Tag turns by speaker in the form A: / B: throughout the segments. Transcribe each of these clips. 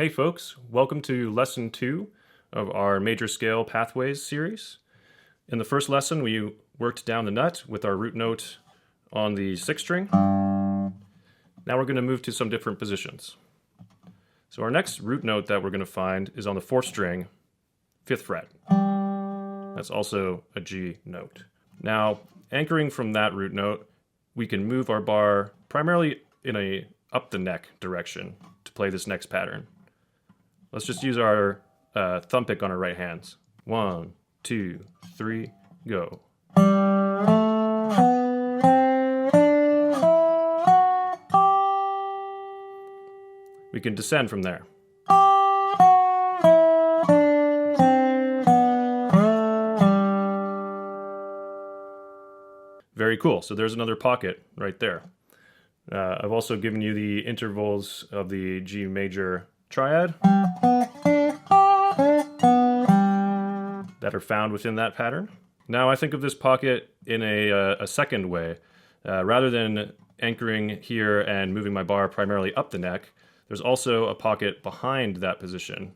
A: Hey folks, welcome to lesson 2 of our major scale pathways series. In the first lesson we worked down the nut with our root note on the 6th string. Now we're going to move to some different positions. So our next root note that we're going to find is on the 4th string, 5th fret. That's also a G note. Now anchoring from that root note, we can move our bar primarily in a up the neck direction to play this next pattern. Let's just use our thumb pick on our right hands. 1, 2, 3, go. We can descend from there. Very cool. So there's another pocket right there. I've also given you the intervals of the G major triad that are found within that pattern. Now I think of this pocket in a second way. Rather than anchoring here and moving my bar primarily up the neck, there's also a pocket behind that position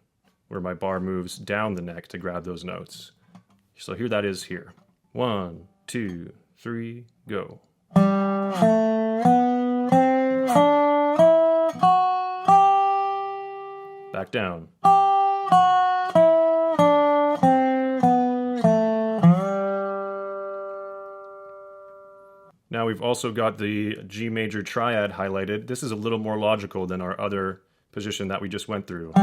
A: where my bar moves down the neck to grab those notes. So here that is here. 1, 2, 3, go. Back down. Now we've also got the G major triad highlighted. This is a little more logical than our other position that we just went through.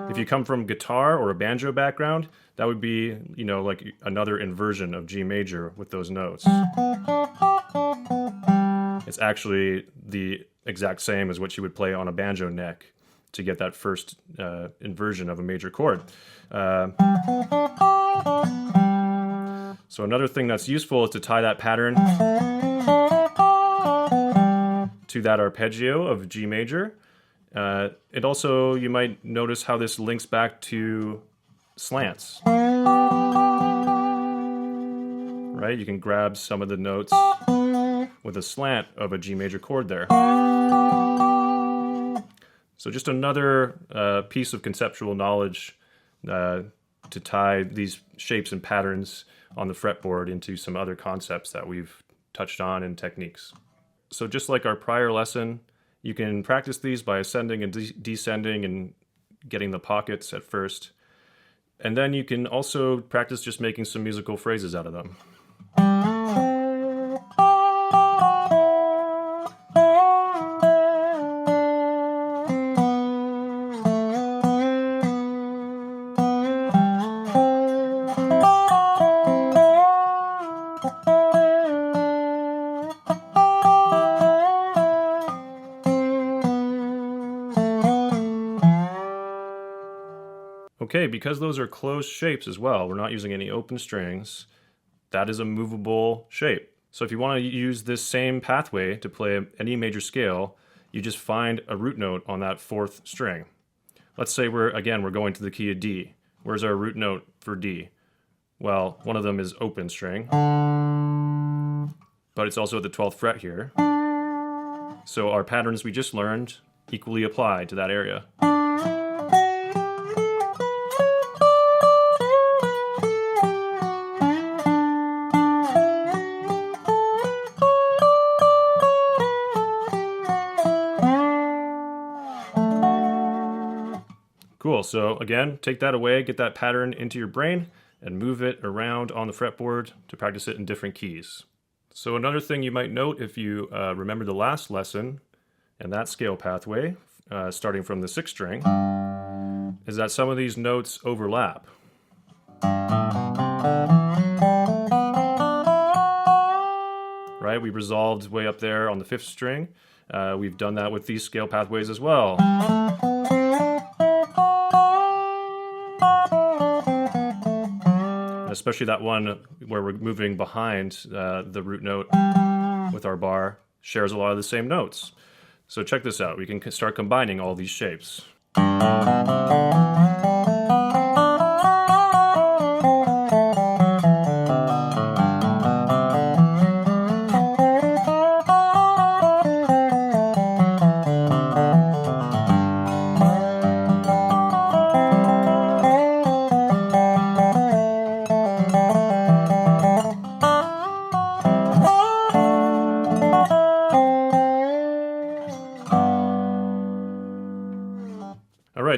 A: If you come from guitar or a banjo background, that would be, like another inversion of G major with those notes. It's actually the exact same as what you would play on a banjo neck to get that first inversion of a major chord. So another thing that's useful is to tie that pattern to that arpeggio of G major. It also, you might notice how this links back to slants. Right? You can grab some of the notes with a slant of a G major chord there. So just another piece of conceptual knowledge to tie these shapes and patterns on the fretboard into some other concepts that we've touched on in techniques. So just like our prior lesson, you can practice these by ascending and descending and getting the pockets at first. And then you can also practice just making some musical phrases out of them. Okay, because those are closed shapes as well, we're not using any open strings, that is a movable shape. So if you want to use this same pathway to play any major scale, you just find a root note on that 4th string. Let's say we're going to the key of D. Where's our root note for D? Well, one of them is open string, but it's also at the 12th fret here. So our patterns we just learned equally apply to that area. Cool, so again, take that away, get that pattern into your brain, and move it around on the fretboard to practice it in different keys. So another thing you might note if you remember the last lesson and that scale pathway, starting from the 6th string, is that some of these notes overlap. Right, we resolved way up there on the 5th string. We've done that with these scale pathways as well. Especially that one where we're moving behind the root note with our bar shares a lot of the same notes. So check this out. We can start combining all these shapes.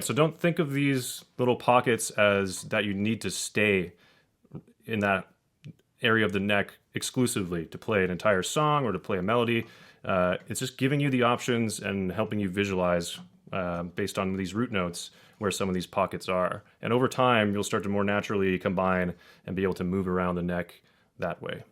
A: so don't think of these little pockets as that you need to stay in that area of the neck exclusively to play an entire song or to play a melody. It's just giving you the options and helping you visualize based on these root notes where some of these pockets are. And over time, you'll start to more naturally combine and be able to move around the neck that way.